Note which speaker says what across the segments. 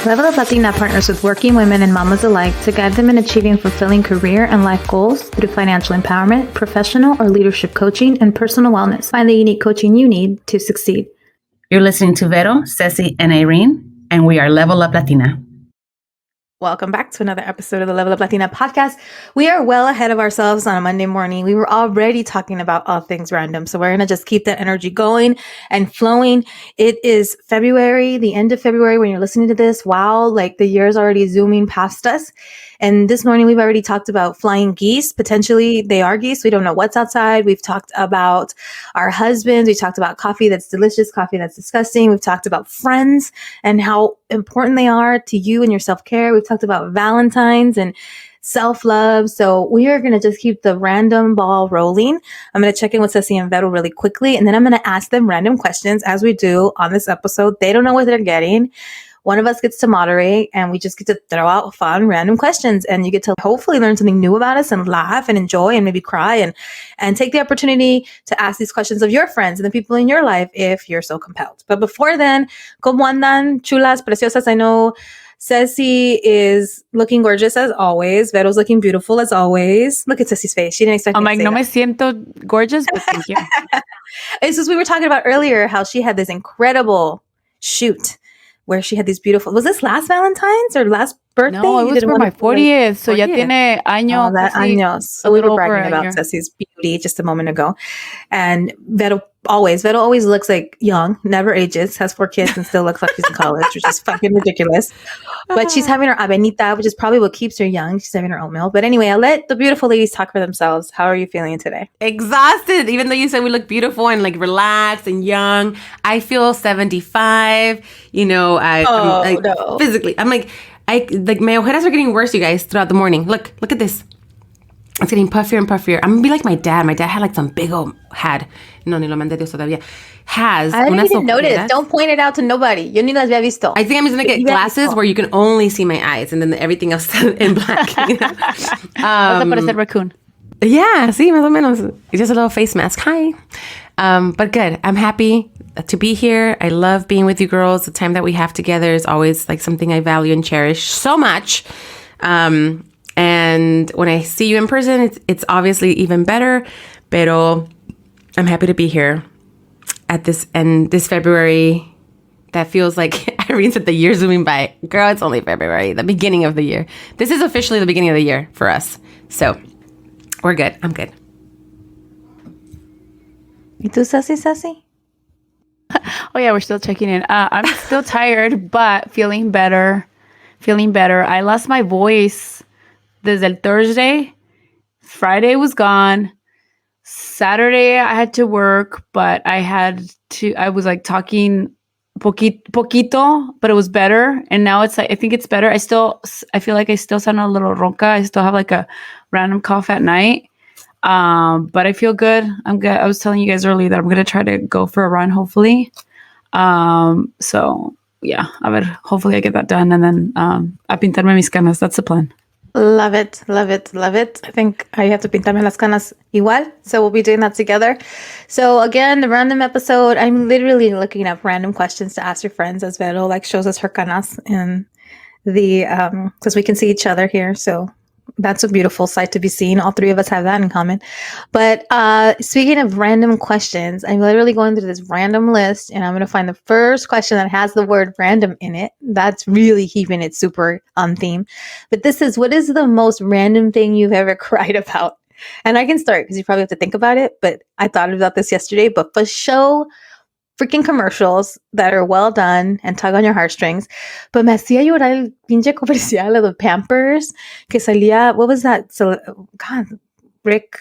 Speaker 1: Level Up Latina partners with working women and mamas alike to guide them in achieving fulfilling career and life goals through financial empowerment, professional or leadership coaching, and personal wellness. Find the unique coaching you need to succeed.
Speaker 2: You're listening to Vero, Ceci, and Irene, and we are Level Up Latina.
Speaker 1: Welcome back to another episode of the Level Up Latina podcast. We are well ahead of ourselves on a Monday morning. We were already talking about all things random, so we're going to just keep that energy going and flowing. It is February, the end of February when you're listening to this. Wow, like the year is already zooming past us. And this morning we've already talked about flying geese. Potentially they are geese. We don't know what's outside. We've talked about our husbands. We talked about coffee that's delicious, coffee that's disgusting. We've talked about friends and how important they are to you and your self-care. We've talked about Valentines and self-love. So we are going to just keep the random ball rolling. I'm going to check in with Ceci and Vero really quickly, and then I'm going to ask them random questions as we do on this episode. They don't know what they're getting. One of us gets to moderate, and we just get to throw out fun, random questions, and you get to hopefully learn something new about us and laugh and enjoy and maybe cry and take the opportunity to ask these questions of your friends and the people in your life if you're so compelled. But before then, ¿cómo andan, chulas, preciosas? I know Ceci is looking gorgeous as always. Vero's looking beautiful as always. Look at Ceci's face. She didn't expect
Speaker 3: I'm
Speaker 1: me
Speaker 3: like,
Speaker 1: to say
Speaker 3: no
Speaker 1: that.
Speaker 3: me siento gorgeous, but thank you.
Speaker 1: It's just we were talking about earlier how she had this incredible shoot where she had these beautiful. Was this last Valentine's or last birthday?
Speaker 3: No, it
Speaker 1: You
Speaker 3: was
Speaker 1: did
Speaker 3: for
Speaker 1: one
Speaker 3: my
Speaker 1: of the, like,
Speaker 3: 40th. So ya
Speaker 1: 40th.
Speaker 3: tiene año.
Speaker 1: Oh, that
Speaker 3: casi
Speaker 1: años. So
Speaker 3: a
Speaker 1: we were
Speaker 3: little over
Speaker 1: bragging
Speaker 3: a
Speaker 1: about
Speaker 3: year.
Speaker 1: Ceci's beauty just a moment ago. And Vero always looks like young, never ages, has 4 kids and still looks like she's in college, which is fucking ridiculous. But she's having her avenita, which is probably what keeps her young. She's having her oatmeal. But anyway, I'll let the beautiful ladies talk for themselves. How are you feeling today?
Speaker 2: Exhausted, even though you said we look beautiful and like relaxed and young. I feel 75. You know, I'm
Speaker 1: no.
Speaker 2: physically, I'm like my ojeras are getting worse, you guys, throughout the morning. Look at this. It's getting puffier and puffier. I'm gonna be like my dad. My dad had like some big old no, ni lo mandé Dios todavía. Has
Speaker 1: I didn't
Speaker 2: unas
Speaker 1: even notice.
Speaker 2: ojeras.
Speaker 1: Don't point it out to nobody. Yo ni las había visto.
Speaker 2: I think I'm just gonna get glasses where you can only see my eyes and then everything else in black. You know?
Speaker 3: Vas a parecer raccoon.
Speaker 2: Yeah, sí, más o menos. It's just a little face mask. Hi. But good. I'm happy to be here. I love being with you girls. The time that we have together is always like something I value and cherish so much. And when I see you in person, it's obviously even better. Pero I'm happy to be here at this February. That feels like Irene said the year zooming by. Girl, it's only February, the beginning of the year. This is officially the beginning of the year for us. So we're good. I'm good.
Speaker 1: ¿Y tú, Ceci?
Speaker 3: Oh yeah, we're still checking in. I'm still tired, but feeling better. I lost my voice desde el Thursday. Friday was gone. Saturday I had to work, but I was like talking poquito, but it was better. And now it's like, I think it's better. I feel like I still sound a little ronca. I still have like a random cough at night. But I feel good. I'm good. I was telling you guys earlier that I'm going to try to go for a run, hopefully. So yeah, hopefully I get that done. And then, a pintarme mis canas. That's the plan.
Speaker 1: Love it. I think I have to pintarme las canas igual. So we'll be doing that together. So again, the random episode, I'm literally looking up random questions to ask your friends as Vero like shows us her canas in the, because we can see each other here. So that's a beautiful sight to be seen. All 3 of us have that in common. But speaking of random questions, I'm literally going through this random list, and I'm going to find the first question that has the word random in it. That's really keeping it super on theme. But this is, what is the most random thing you've ever cried about? And I can start because you probably have to think about it. But I thought about this yesterday. But for show, freaking commercials that are well done and tug on your heartstrings. But me hacía llorar el pinche comercial of the Pampers que salía, what was that? So, God, Rick.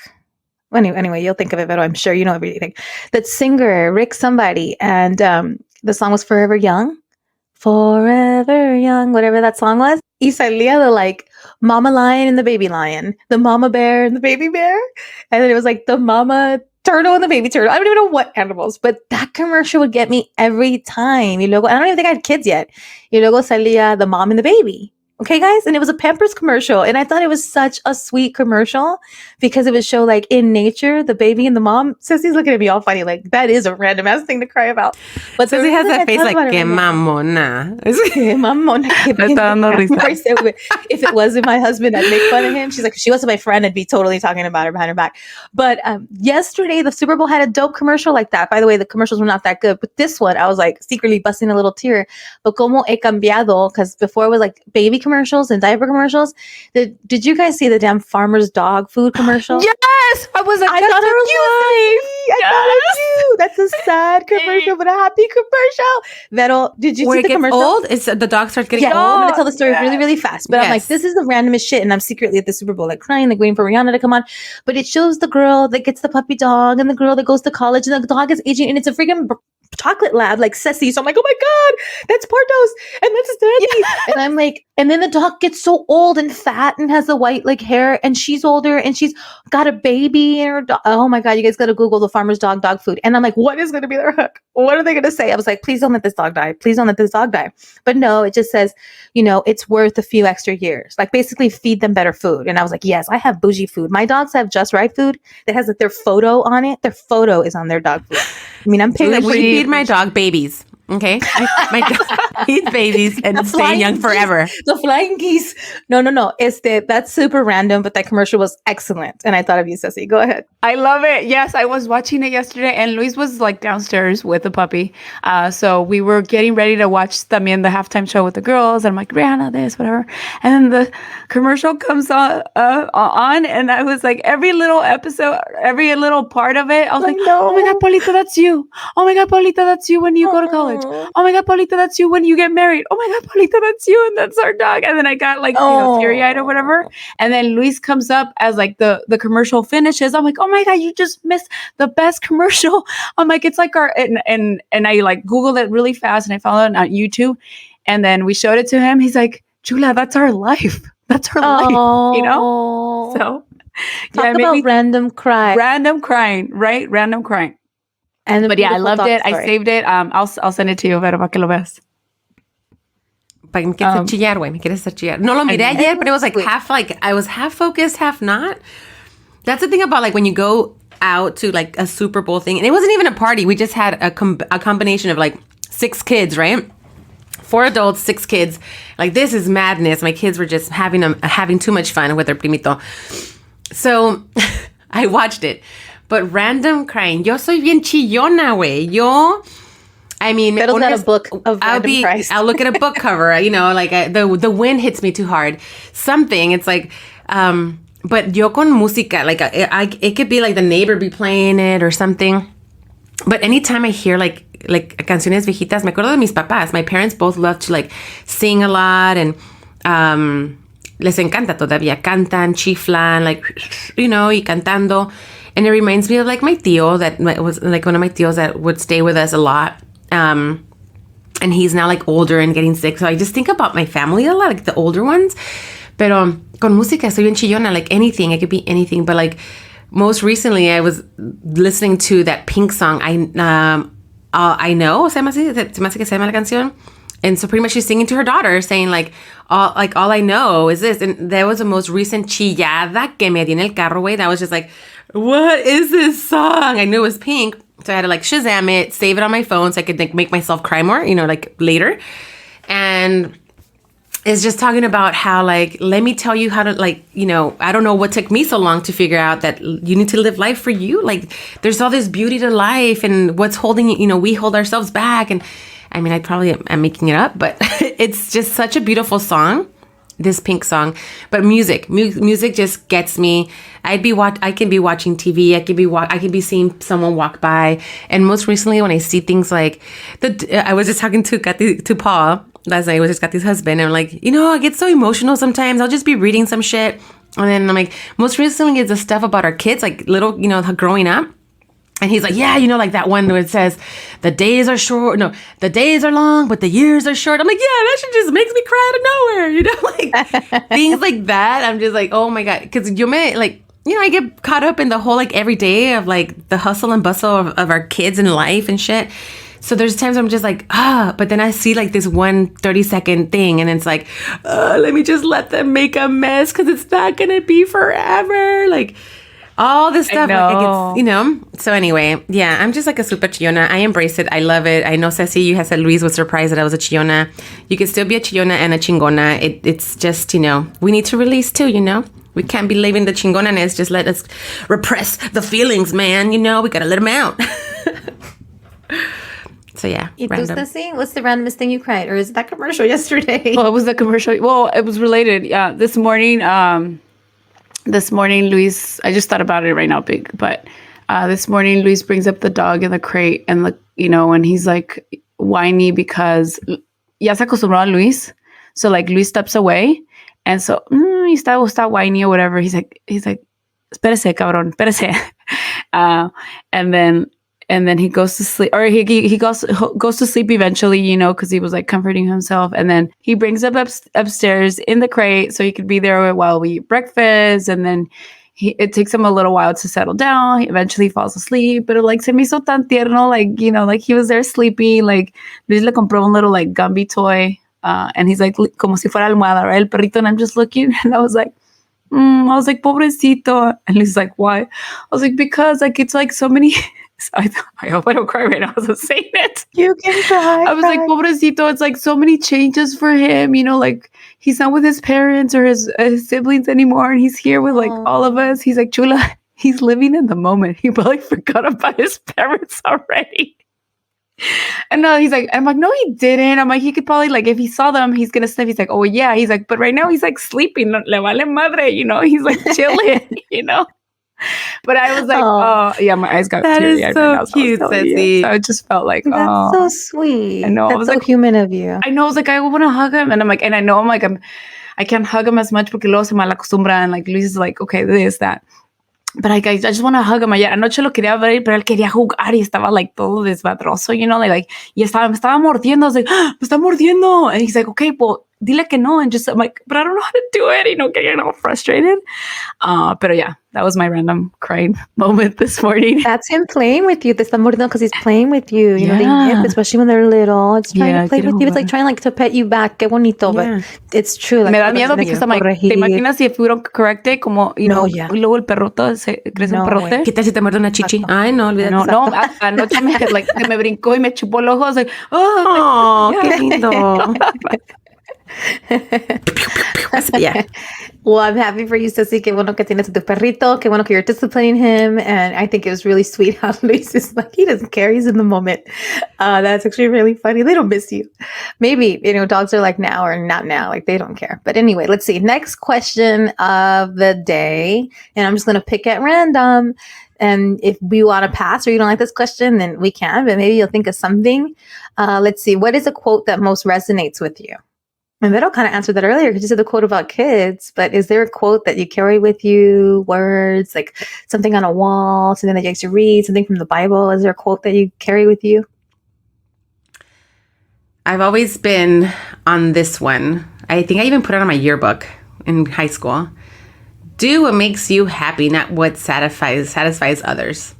Speaker 1: Anyway, you'll think of it, but I'm sure you know everything. That singer, Rick somebody. And the song was Forever Young, whatever that song was. Y salía the like mama lion and the baby lion, the mama bear and the baby bear. And then it was like the mama turtle and the baby turtle. I don't even know what animals, but that commercial would get me every time. Y luego, I don't even think I had kids yet. Y luego salía the mom and the baby. Okay, guys? And it was a Pampers commercial. And I thought it was such a sweet commercial because it would show like in nature, the baby and the mom. Sissy's looking at me all funny. Like that is a random ass thing to cry about. But
Speaker 2: Sissy has that face like, que mamona.
Speaker 1: Que mamona. Of course, if it wasn't my husband, I'd make fun of him. She's like, if she wasn't my friend, I'd be totally talking about her behind her back. But yesterday, the Super Bowl had a dope commercial like that. By the way, the commercials were not that good. But this one, I was like secretly busting a little tear. But como he cambiado, because before it was like baby commercials and diaper commercials. Did you guys see the damn farmer's dog food commercial?
Speaker 3: Yes, I was like,
Speaker 1: I thought it was you. That's a sad commercial, but a happy commercial. Vero, did you
Speaker 2: Where
Speaker 1: see
Speaker 2: it
Speaker 1: the
Speaker 2: gets
Speaker 1: commercial?
Speaker 2: old? It's the dog starts getting old.
Speaker 1: I'm gonna tell the story really, really fast. But I'm like, this is the randomest shit, and I'm secretly at the Super Bowl, like crying, like waiting for Rihanna to come on. But it shows the girl that gets the puppy dog, and the girl that goes to college, and the dog is aging, and it's a freaking chocolate lab like Ceci. So I'm like, oh my God, that's Portos and that's Daddy. And I'm like, and then the dog gets so old and fat and has the white like hair, and she's older and she's got a baby and her dog. Oh my God, you guys got to Google the farmer's dog food. And I'm like, what is going to be their hook? What are they going to say? I was like, please don't let this dog die. Please don't let this dog die. But no, it just says, it's worth a few extra years. Like basically feed them better food. And I was like, yes, I have bougie food. My dogs have just right food that has like, their photo on it. Their photo is on their dog food. I mean, I'm paying.
Speaker 2: We feed my dog babies. Okay, my dog eats babies and stay young forever.
Speaker 1: The flying geese. No. That's super random, but that commercial was excellent, and I thought of you, Ceci. Go ahead.
Speaker 3: I love it. Yes, I was watching it yesterday, and Luis was like downstairs with the puppy. So we were getting ready to watch también the halftime show with the girls, and I'm like, Rihanna, this, whatever. And then the commercial comes on, and I was like, every little episode, every little part of it, I was like,
Speaker 1: no.
Speaker 3: Oh my God, Paulita, that's you. Oh my God, Paulita, that's you when you go to college. Oh my God, Paulita, that's you when you get married. Oh my God, Paulita, that's you, and that's our dog. And then I got like teary-eyed or whatever. And then Luis comes up as like the commercial finishes. I'm like, oh my God, you just missed the best commercial. I'm like, it's like our and I like Googled it really fast and I found it on YouTube. And then we showed it to him. He's like, Julia, that's our life. That's our life. So
Speaker 1: talk about random crying.
Speaker 3: Random crying, right? Random crying. But yeah, I loved it. Story. I saved it. I'll send it to you, Vero, para que lo veas.
Speaker 2: Me quieres hacer chillar, güey. Me quieres hacer chillar. No lo miré ayer, but it was like half, like I was half focused, half not. That's the thing about like when you go out to like a Super Bowl thing, and it wasn't even a party. We just had a combination of like 6 kids, right? 4 adults, 6 kids. Like this is madness. My kids were just having too much fun with their primito. So I watched it. But random crying. Yo soy bien chillona, güey. I mean,
Speaker 1: Vero's got a book of random cries.
Speaker 2: I'll look at a book cover, like the wind hits me too hard. Something, it's like, but yo con música, like it could be like the neighbor be playing it or something. But anytime I hear like canciones viejitas, me acuerdo de mis papás. My parents both love to like sing a lot and les encanta todavía. Cantan, chiflan, like, y cantando. And it reminds me of like my tío that was like one of my tíos that would stay with us a lot. And he's now like older and getting sick. So I just think about my family a lot, like the older ones. Pero con música soy bien chillona, like anything. It could be anything. But like most recently I was listening to that Pink song. I know, se me hace que se llama la canción. And so pretty much she's singing to her daughter saying like all I know is this. And that was the most recent chillada que me di en el carro, güey. That was just like, what is this song? I knew it was Pink. So I had to like Shazam it, save it on my phone so I could like make myself cry more, like later. And it's just talking about how like, let me tell you how to like, I don't know what took me so long to figure out that you need to live life for you. Like there's all this beauty to life and what's holding you, we hold ourselves back. And I mean, I probably am making it up, but it's just such a beautiful song, this Pink song. But music just gets me. I can be watching TV. I can be seeing someone walk by. And most recently, when I see things like I was just talking to Paul last night, which is Kathy's husband. And I'm like, I get so emotional sometimes. I'll just be reading some shit, and then I'm like, most recently is the stuff about our kids, like little, growing up. And he's like, yeah, like that one where it says, the days are short. No, the days are long, but the years are short. I'm like, yeah, that shit just makes me cry out of nowhere, like things like that. I'm just like, oh my God. Because I get caught up in the whole like every day of like the hustle and bustle of our kids and life and shit. So there's times I'm just like, but then I see like this 30-second thing and it's like, let me just let them make a mess because it's not going to be forever. Like all this stuff. Like it gets, So anyway, yeah, I'm just like a super chillona. I embrace it. I love it. I know Ceci, you had said Luis was surprised that I was a chillona. You can still be a chillona and a chingona. It's just, we need to release too, We can't be living the chingonaness. Just let us repress the feelings, man. We got to let them out. So yeah, random.
Speaker 1: What's the randomest thing you cried? Or is it that commercial yesterday?
Speaker 3: Well, it was the commercial. Well, it was related. Yeah, this morning, Luis, I just thought about it right now, big. But this morning, Luis brings up the dog in the crate and and he's like whiny because ya se acostumbró a Luis. So like Luis steps away. And so he está whiny or whatever. He's like, espérese, cabrón, espérese. And then he goes to sleep, or he goes to sleep eventually, because he was like comforting himself. And then he brings up upstairs in the crate so he could be there while we eat breakfast. And then it takes him a little while to settle down. He eventually falls asleep, but like se me hizo tan tierno, like he was there sleeping. Like Luis le compró un little like Gumby toy, and he's like como si fuera almohada, right? El perrito, and I'm just looking, and I was like, pobrecito. And he's like, why? I was like, because like it's like so many. I hope I don't cry right now as I'm saying it.
Speaker 1: You can cry.
Speaker 3: I was like, pobrecito, it's like so many changes for him, like he's not with his parents or his siblings anymore, and he's here with like all of us. He's like, chula, he's living in the moment. He probably forgot about his parents already. And no, he's like, I'm like, no, he didn't. I'm like, he could probably like, if he saw them, he's gonna sniff. He's like, oh yeah. He's like, but right now he's like sleeping. Le vale madre, he's like chilling, But I was like, oh yeah, my eyes got teary.
Speaker 2: That is so cute, Ceci.
Speaker 3: So I just felt like,
Speaker 1: that's so sweet.
Speaker 3: I know.
Speaker 1: That's
Speaker 3: I was
Speaker 1: so
Speaker 3: like,
Speaker 1: human of you.
Speaker 3: I know. I was like, I want to hug him, and I'm like, and I know I can't hug him as much porque luego se mal acostumbra, and like Luis is like, okay, this, that. But I just want to hug him. Ayer anoche lo quería ver, pero él quería jugar y estaba like todo desmadroso, like y me estaba mordiendo. I was like, me está mordiendo. And he's like, okay, well, dile que no. And just, I'm like, but I don't know how to do it, getting all frustrated. But yeah, that was my random crying moment this morning.
Speaker 1: That's him playing with you. Te está mordiendo because he's playing with you. You know, they nip, especially when they're little. It's trying to play with you. It's like trying like to pet you back. Qué bonito. But it's true. Like,
Speaker 3: me da miedo because I'm like, ¿te imaginas si we don't correct it? Como, y luego el perrote se crece un perrote.
Speaker 2: ¿Qué tal si te muerde una chichi? Ay, no, olvídate.
Speaker 3: No, anoche me brincó y me chupó el ojo. I was like,
Speaker 2: qué lindo.
Speaker 1: Yeah. Well, I'm happy for you, Ceci. Qué bueno que tienes a tu perrito. Qué bueno que you're disciplining him. And I think it was really sweet how Luis is like, he doesn't care. He's in the moment. That's actually really funny. They don't miss you. Maybe, dogs are like now or not now. Like they don't care. But anyway, let's see. Next question of the day. And I'm just going to pick at random. And if we want to pass or you don't like this question, then we can. But maybe you'll think of something. Let's see. What is a quote that most resonates with you? And Vero kind of answered that earlier because you said the quote about kids, but is there a quote that you carry with you, words, like something on a wall, something that you like to read, something from the Bible? Is there a quote that you carry with you?
Speaker 2: I've always been on this one. I think I even put it on my yearbook in high school. Do what makes you happy, not what satisfies others.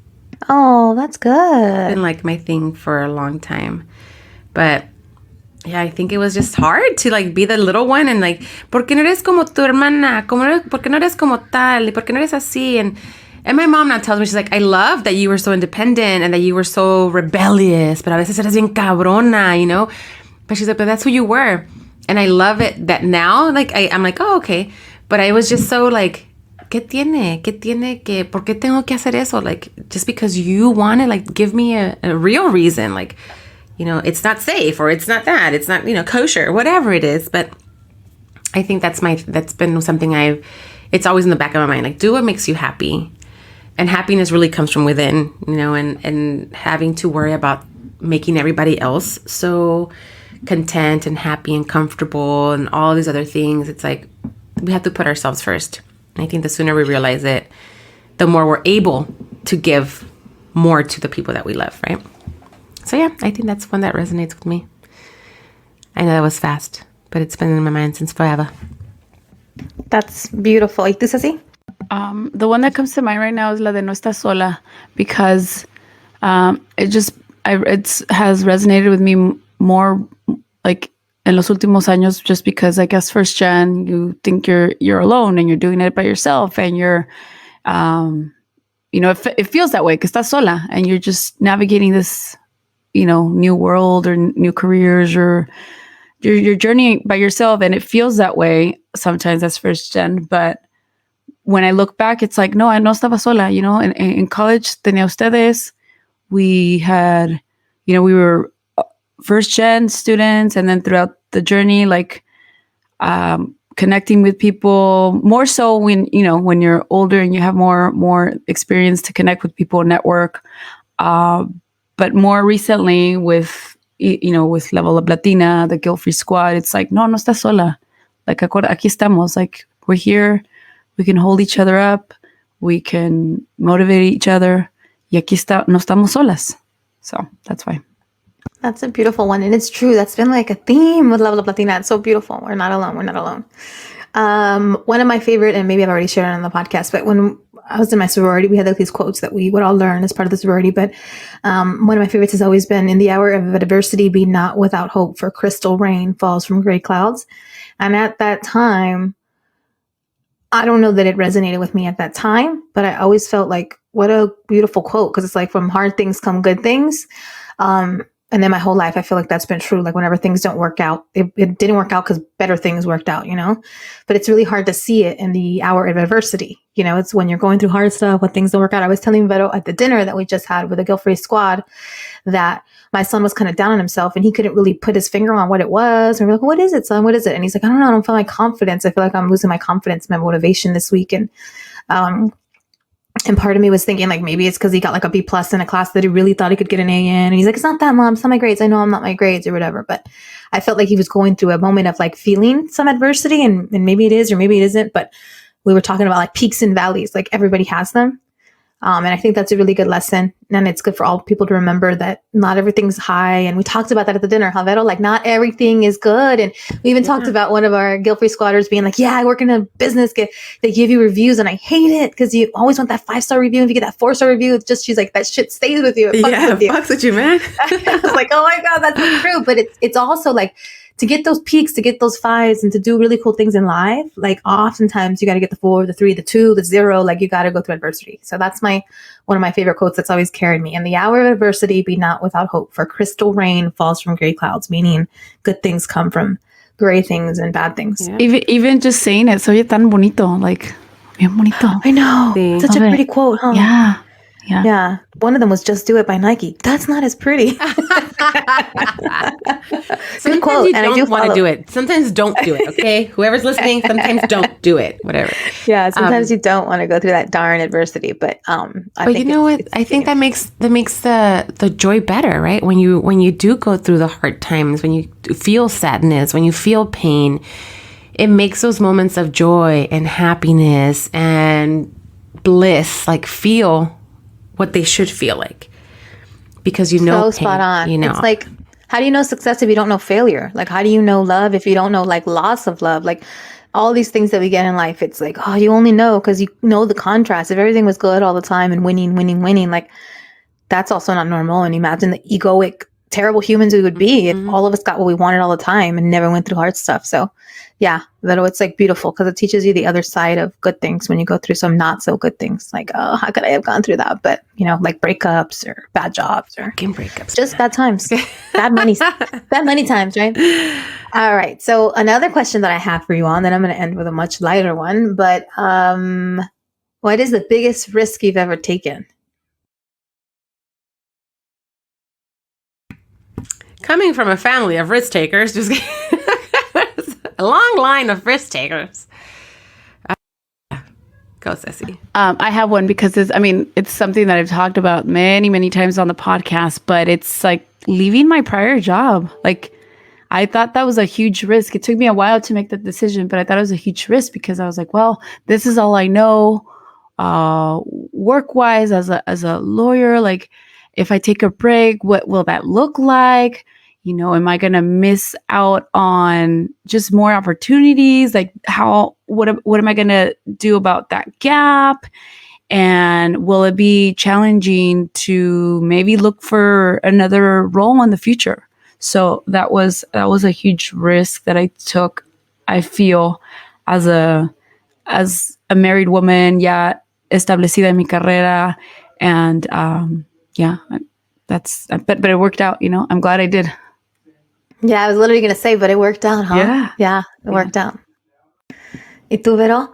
Speaker 1: Oh, that's good.
Speaker 2: It's been like my thing for a long time. But yeah, I think it was just hard to like be the little one and like, ¿por qué no eres como tu hermana? ¿Por qué no eres como tal? ¿Por qué no eres así? And my mom now tells me, she's like, I love that you were so independent and that you were so rebellious, pero a veces eres bien cabrona, But she's like, but that's who you were. And I love it that now, like, I'm like, oh, okay. But I was just so like, ¿qué tiene? ¿Por qué tengo que hacer eso? Like, just because you want it, like, give me a real reason. Like, it's not safe or it's not that. It's not, kosher, whatever it is. But I think that's been something it's always in the back of my mind. Like, do what makes you happy. And happiness really comes from within, and having to worry about making everybody else so content and happy and comfortable and all these other things. It's like, we have to put ourselves first. And I think the sooner we realize it, the more we're able to give more to the people that we love, right? So yeah, I think that's one that resonates with me. I know that was fast, but it's been in my mind since forever.
Speaker 1: That's beautiful. ¿Y tú, Ceci?
Speaker 3: The one that comes to mind right now is la de No Estás Sola, because it just, it has resonated with me more like en los últimos años, just because I guess first gen, you think you're alone and you're doing it by yourself, and you're, it feels that way because estás sola and you're just navigating this, new world or new careers, or you're journeying by yourself, and it feels that way sometimes as first gen. But when I look back, it's like, no, I no estaba sola, in college, tenía ustedes. We had, we were first gen students, and then throughout the journey, like connecting with people more so when you're older and you have more experience to connect with people, network. But more recently with Level Up Latina, the Guilt Free Squad, it's like, no estás sola. Like, aquí estamos. Like, we're here. We can hold each other up. We can motivate each other. Y aquí no estamos solas. So that's why.
Speaker 1: That's a beautiful one. And it's true. That's been like a theme with Level Up Latina. It's so beautiful. We're not alone. We're not alone. One of my favorite, and maybe I've already shared it on the podcast, but when I was in my sorority, we had like these quotes that we would all learn as part of the sorority. But one of my favorites has always been, in the hour of adversity, be not without hope, for crystal rain falls from gray clouds. And at that time, I don't know that it resonated with me at that time, but I always felt like, what a beautiful quote. Because it's like, from hard things come good things. And then my whole life, I feel like that's been true. Like, whenever things don't work out, it didn't work out because better things worked out, but it's really hard to see it in the hour of adversity. It's when you're going through hard stuff, when things don't work out. I was telling Vero at the dinner that we just had with the Guilt Free Squad that my son was kind of down on himself and he couldn't really put his finger on what it was. And we're like, what is it, son? What is it? And he's like, I don't know. I don't feel my confidence. I feel like I'm losing my confidence, my motivation this week. And part of me was thinking, like, maybe it's because he got like a B+ in a class that he really thought he could get an A in. And he's like, it's not that, Mom. It's not my grades. I know I'm not my grades or whatever. But I felt like he was going through a moment of like feeling some adversity, and maybe it is or maybe it isn't. But we were talking about like peaks and valleys. Like, everybody has them. And I think that's a really good lesson. And it's good for all people to remember that not everything's high. And we talked about that at the dinner, Vero, like, not everything is good. And we even talked about one of our Guilt Free Squatters being like, I work in a business. They give you reviews and I hate it because you always want that 5-star review. If you get that 4-star review, it's just, she's like, that shit stays with you. It
Speaker 2: fucks with you, man.
Speaker 1: I was like, oh my God, that's so true. But it's also like, to get those peaks, to get those 5s, and to do really cool things in life, like, oftentimes you got to get the 4, the 3, the 2, the 0. Like, you got to go through adversity. So that's one of my favorite quotes that's always carried me. In the hour of adversity, be not without hope, for crystal rain falls from gray clouds, meaning good things come from gray things and bad things.
Speaker 3: Yeah. Even just saying it, soy tan bonito, like, bien bonito.
Speaker 1: I know. Such a pretty quote, huh?
Speaker 3: Yeah.
Speaker 1: One of them was "Just Do It" by Nike. That's not as pretty.
Speaker 2: Sometimes you don't want to do it. Sometimes don't do it. Okay, whoever's listening, sometimes don't do it. Whatever.
Speaker 1: Yeah, sometimes you don't want to go through that darn adversity, but I think
Speaker 2: you know what? I think that makes the joy better, right? When you do go through the hard times, when you feel sadness, when you feel pain, it makes those moments of joy and happiness and bliss like feel what they should feel like, because so pain,
Speaker 1: spot on. It's like, how do you know success if you don't know failure? Like, how do you know love if you don't know like loss of love? Like, all these things that we get in life, it's like, you only know because you know the contrast. If everything was good all the time and winning, like, that's also not normal. And imagine the egoic, terrible humans we would be if all of us got what we wanted all the time and never went through hard stuff. So yeah, it's like beautiful because it teaches you the other side of good things when you go through some not so good things. Like, how could I have gone through that? But like breakups or bad jobs or
Speaker 2: breakups,
Speaker 1: just bad times, bad money times, right? All right. So another question that I have for you on, then I'm going to end with a much lighter one. But what is the biggest risk you've ever taken?
Speaker 2: Coming from a family of risk takers, just a long line of risk takers. Go, Ceci.
Speaker 3: I have one because it's something that I've talked about many, many times on the podcast, but it's like leaving my prior job. Like, I thought that was a huge risk. It took me a while to make that decision, but I thought it was a huge risk because I was like, well, this is all I know, work-wise as a lawyer. Like, if I take a break, what will that look like? Am I going to miss out on just more opportunities? Like, what am I going to do about that gap? And will it be challenging to maybe look for another role in the future? So that was a huge risk that I took. I feel as a married woman, ya establecida en mi carrera, and yeah, but it worked out. I'm glad I did.
Speaker 1: Yeah, I was literally going to say, but it worked out, huh?
Speaker 3: Yeah.
Speaker 1: It worked out. ¿Y tú, Vero?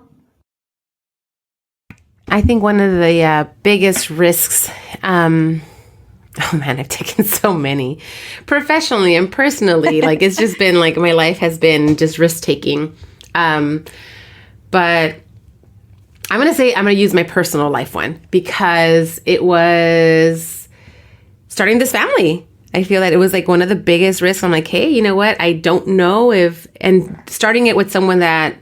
Speaker 2: I think one of the biggest risks, oh man, I've taken so many professionally and personally. Like, it's just been like my life has been just risk taking. But I'm going to use my personal life one because it was starting this family. I feel that it was like one of the biggest risks. I'm like, hey, you know what? I don't know and starting it with someone that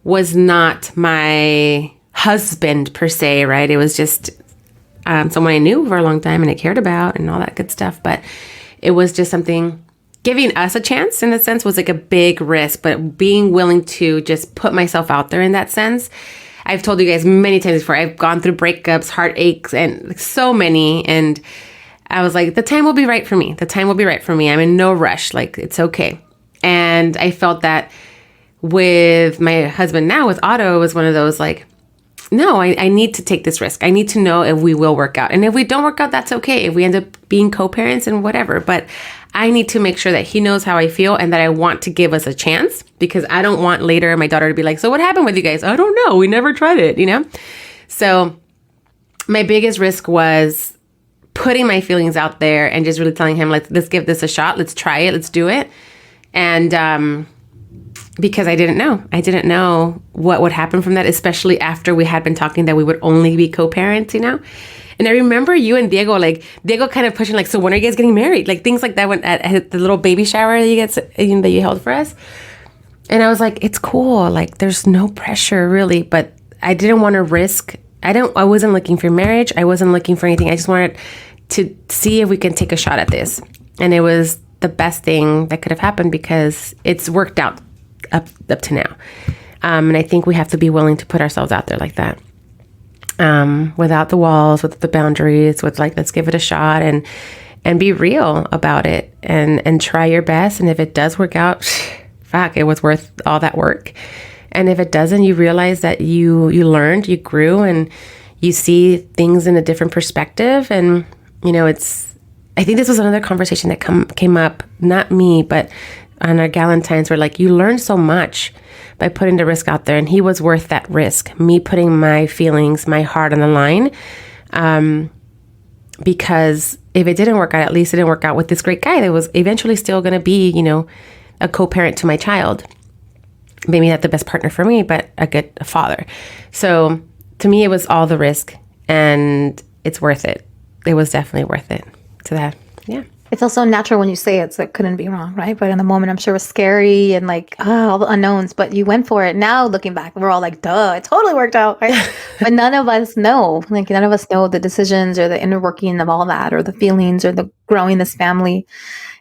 Speaker 2: was not my husband per se, right? It was just someone I knew for a long time and I cared about and all that good stuff. But it was just something, giving us a chance in a sense was like a big risk, but being willing to just put myself out there in that sense. I've told you guys many times before, I've gone through breakups, heartaches, and like so many. And I was like, the time will be right for me. The time will be right for me. I'm in no rush. Like, it's okay. And I felt that with my husband now, with Otto, it was one of those like, no, I need to take this risk. I need to know if we will work out. And if we don't work out, that's okay. If we end up being co-parents and whatever. But I need to make sure that he knows how I feel and that I want to give us a chance, because I don't want later my daughter to be like, so what happened with you guys? I don't know. We never tried it, So my biggest risk was putting my feelings out there and just really telling him, let's give this a shot. Let's try it. Let's do it. And because I didn't know what would happen from that, especially after we had been talking that we would only be co-parents, And I remember you and Diego kind of pushing, like, so when are you guys getting married? Like things like that when at the little baby shower that you held for us. And I was like, it's cool. Like, there's no pressure really, but I didn't want to risk. I wasn't looking for marriage. I wasn't looking for anything. I just wanted to see if we can take a shot at this. And it was the best thing that could have happened because it's worked out up to now. And I think we have to be willing to put ourselves out there like that. Without the walls, with the boundaries, with like, let's give it a shot and be real about it and try your best. And if it does work out, fuck, it was worth all that work. And if it doesn't, you realize that you learned, you grew, and you see things in a different perspective. And, I think this was another conversation that came up, not me, but on our Galentines, where like, you learn so much by putting the risk out there, and he was worth that risk, me putting my feelings, my heart on the line, because if it didn't work out, at least it didn't work out with this great guy that was eventually still going to be, a co-parent to my child. Maybe not the best partner for me, but a good father. So to me, it was all the risk, and it's worth it. It was definitely worth it to that. Yeah.
Speaker 1: It's also natural when you say it, so it couldn't be wrong, right? But in the moment, I'm sure it was scary and like, all the unknowns, but you went for it. Now, looking back, we're all like, duh, it totally worked out, right? But none of us know. Like, none of us know the decisions or the inner working of all that, or the feelings, or the growing this family.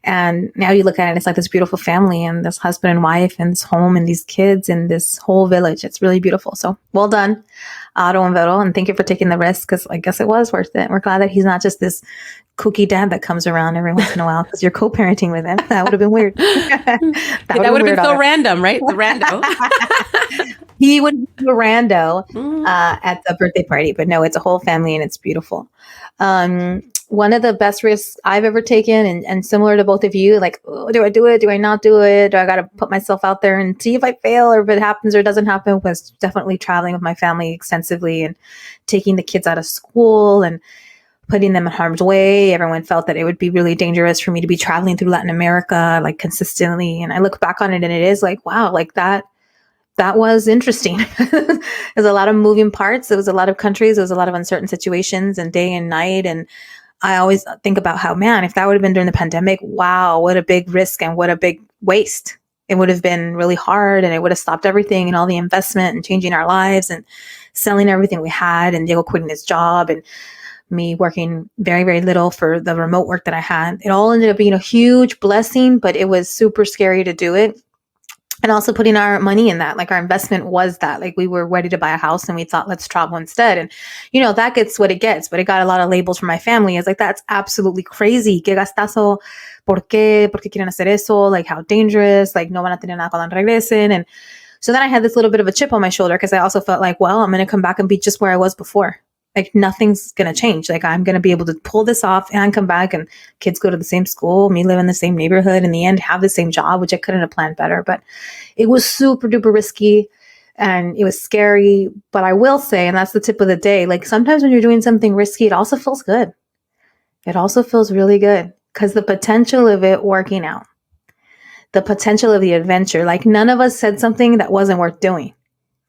Speaker 1: And now you look at it, it's like this beautiful family and this husband and wife and this home and these kids and this whole village. It's really beautiful. So well done, Otto and Vero. And thank you for taking the risk, because I guess it was worth it. We're glad that he's not just this kooky dad that comes around every once in a while, because you're co-parenting with him. That would have been weird. that
Speaker 2: would have been so random, right? The rando.
Speaker 1: He would be a rando at the birthday party, but no, it's a whole family and it's beautiful. One of the best risks I've ever taken, and similar to both of you, like, oh, do I do it? Do I not do it? Do I got to put myself out there and see if I fail or if it happens or doesn't happen? Was definitely traveling with my family extensively and taking the kids out of school and putting them in harm's way. Everyone felt that it would be really dangerous for me to be traveling through Latin America, like, consistently. And I look back on it and it is like, wow, like that was interesting. There's a lot of moving parts. There was a lot of countries. There was a lot of uncertain situations and day and night. And I always think about how, man, if that would have been during the pandemic, wow, what a big risk and what a big waste. It would have been really hard, and it would have stopped everything and all the investment and changing our lives and selling everything we had, and Diego quitting his job and me working very, very little for the remote work that I had. It all ended up being a huge blessing, but it was super scary to do it. And also putting our money in that, like our investment was that, like we were ready to buy a house and we thought, let's travel instead. And, that gets what it gets, but it got a lot of labels from my family. It's like, that's absolutely crazy. ¿Qué gastazo? ¿Por qué? ¿Por qué quieren hacer eso? Like how dangerous, like no van a tener nada cuando regresen. And so then I had this little bit of a chip on my shoulder because I also felt like, well, I'm going to come back and be just where I was before. Like nothing's going to change. Like I'm going to be able to pull this off and come back and kids go to the same school, me live in the same neighborhood, in the end, have the same job, which I couldn't have planned better. But it was super duper risky and it was scary. But I will say, and that's the tip of the day, like sometimes when you're doing something risky, it also feels good. It also feels really good because the potential of it working out, the potential of the adventure, like none of us said something that wasn't worth doing.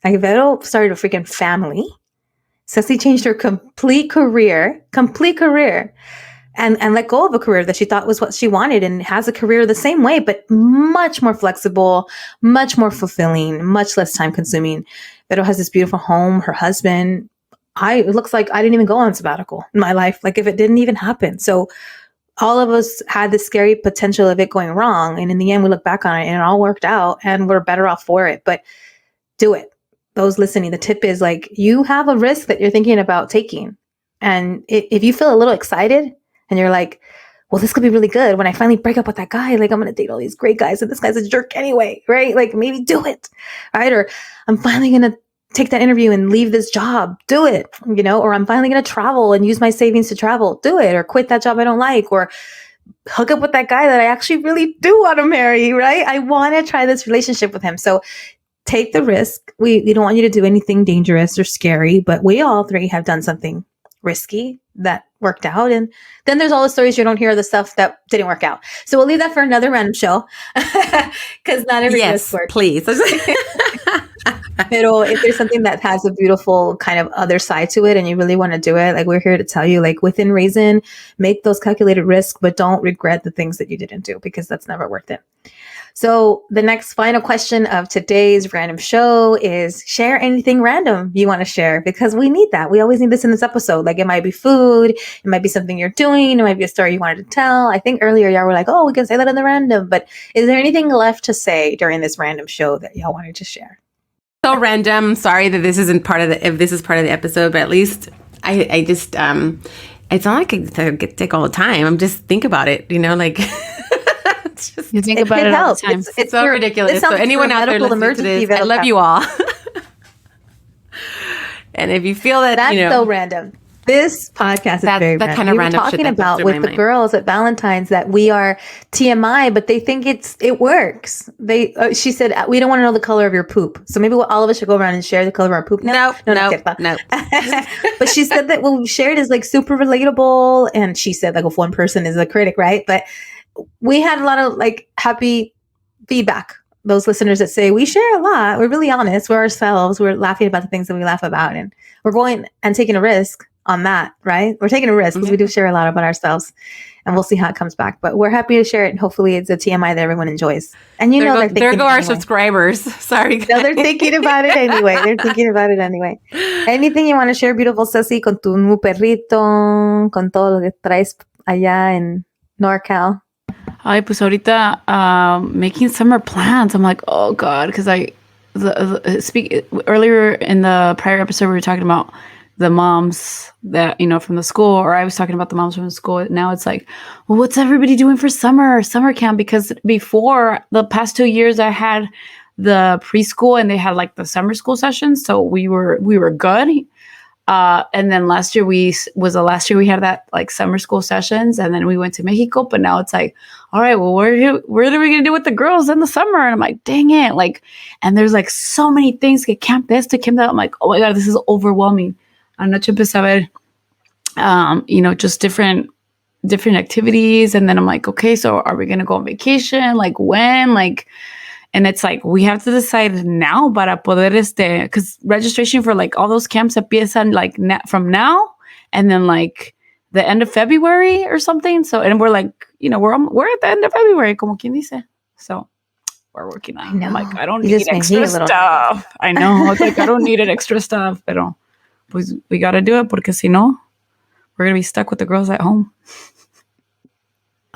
Speaker 1: Like Vero started a freaking family. Ceci changed her complete career, and let go of a career that she thought was what she wanted and has a career the same way, but much more flexible, much more fulfilling, much less time consuming. Vero has this beautiful home, her husband. It looks like I didn't even go on sabbatical in my life. Like if it didn't even happen. So all of us had the scary potential of it going wrong. And in the end, we look back on it and it all worked out and we're better off for it, but do it. Those listening, the tip is like, you have a risk that you're thinking about taking. And if you feel a little excited and you're like, well, this could be really good. When I finally break up with that guy, like I'm going to date all these great guys and this guy's a jerk anyway, right? Like maybe do it, right? Or I'm finally going to take that interview and leave this job, do it, or I'm finally going to travel and use my savings to travel, do it, or quit that job I don't like, or hook up with that guy that I actually really do want to marry, right? I want to try this relationship with him. So take the risk. We don't want you to do anything dangerous or scary, but we all three have done something risky that worked out. And then there's all the stories you don't hear, the stuff that didn't work out. So we'll leave that for another random show because not every risk works.
Speaker 2: Please.
Speaker 1: Pero if there's something that has a beautiful kind of other side to it and you really want to do it, like we're here to tell you, like within reason, make those calculated risks, but don't regret the things that you didn't do because that's never worth it. So the next final question of today's random show is share anything random you want to share because we need that. We always need this in this episode. Like it might be food. It might be something you're doing. It might be a story you wanted to tell. I think earlier y'all were like, oh, we can say that in the random, but is there anything left to say during this random show that y'all wanted to share?
Speaker 2: So random. Sorry that this isn't part of if this is part of the episode, but at least I just, it's not like I take all the time. I'm just think about it, like.
Speaker 3: You think about it all the time.
Speaker 2: It's so ridiculous. So anyone out there listening to this, I love you all. And if you feel that,
Speaker 1: that's so random. This podcast is very random.
Speaker 2: Kind of random
Speaker 1: talking
Speaker 2: shit
Speaker 1: about with the girls at Galentines that we are TMI, but they think it works. She said we don't want to know the color of your poop, so maybe all of us should go around and share the color of our poop now. No. But she said that what we shared is like super relatable, and she said like if one person is a critic, right? But we had a lot of like happy feedback. Those listeners that say we share a lot. We're really honest. We're ourselves. We're laughing about the things that we laugh about, and we're going and taking a risk on that, right? We're taking a risk because we do share a lot about ourselves, and we'll see how it comes back. But we're happy to share it, and hopefully it's a TMI that everyone enjoys. And
Speaker 2: there go our subscribers. Sorry, guys.
Speaker 1: No, they're thinking about it anyway. Anything you want to share, beautiful Ceci, con tu nuevo perrito, con todo lo que traes allá en NorCal?
Speaker 3: Ay, pues ahorita making summer plans. I'm like, oh God, because earlier in the prior episode we were talking about the moms that from the school, or I was talking about the moms from the school. Now it's like, well, what's everybody doing for summer camp? Because before the past 2 years, I had the preschool and they had like the summer school sessions, so we were good. And then last year we had that like summer school sessions, and then we went to Mexico. But now it's like, all right, well, what are we gonna do with the girls in the summer? And I'm like, dang it, like, and there's like so many things. Que camp this, to camp that. I'm like, oh my God, this is overwhelming. Anoche empecé a ver, just different activities, and then I'm like, okay, so are we gonna go on vacation? Like when? Like. And it's like, we have to decide now para poder because registration for like all those camps empiezan like from now and then like the end of February or something. So, and we're like, we're at the end of February, como quien dice. So we're working on it. I'm like, I don't need extra stuff. I know. It's like, I don't need extra stuff, pero pues we got to do it porque si no, we're going to be stuck with the girls at home.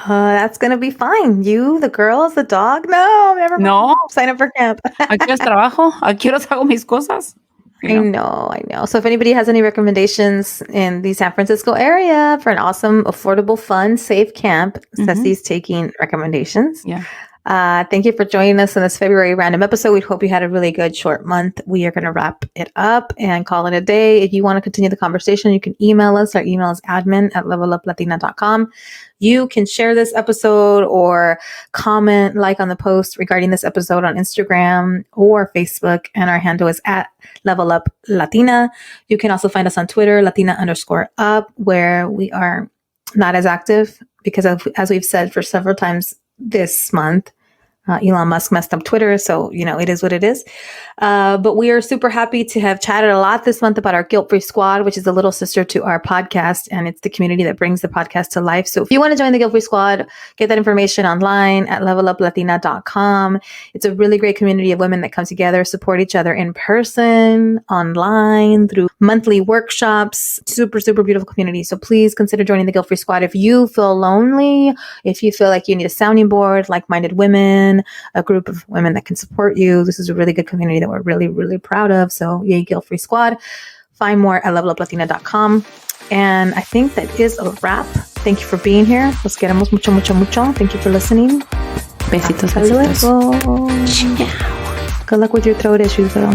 Speaker 1: That's gonna be fine. You, the girls, the dog. No, never mind.
Speaker 3: No.
Speaker 1: Sign up for camp.
Speaker 3: Aquí es trabajo. Aquí los hago mis cosas.
Speaker 1: I know. So if anybody has any recommendations in the San Francisco area for an awesome, affordable, fun, safe camp, Ceci's taking recommendations.
Speaker 3: Yeah.
Speaker 1: Thank you for joining us in this February random episode. We hope you had a really good short month. We are going to wrap it up and call it a day. If you want to continue the conversation, you can email us. Our email is admin@leveluplatina.com. You can share this episode or comment, like on the post regarding this episode on Instagram or Facebook. And our handle is @leveluplatina. You can also find us on Twitter, Latina_up, where we are not as active because as we've said for several times this month, Elon Musk messed up Twitter, so it is what it is. But we are super happy to have chatted a lot this month about our Guilt-Free Squad, which is a little sister to our podcast, and it's the community that brings the podcast to life. So if you want to join the Guilt-Free Squad, get that information online at leveluplatina.com. It's a really great community of women that come together, support each other in person, online, through monthly workshops. Super, super beautiful community. So please consider joining the Guilt-Free Squad. If you feel lonely, if you feel like you need a sounding board, like-minded women, a group of women that can support you. This is a really good community that we're really, really proud of. So yay, Guilt-Free Squad. Find more at leveluplatina.com. And I think that is a wrap. Thank you for being here. Los queremos mucho, mucho, mucho. Thank you for listening.
Speaker 2: Besitos,
Speaker 1: Hasta
Speaker 2: besitos.
Speaker 1: luego. Good luck with your throat issues, though.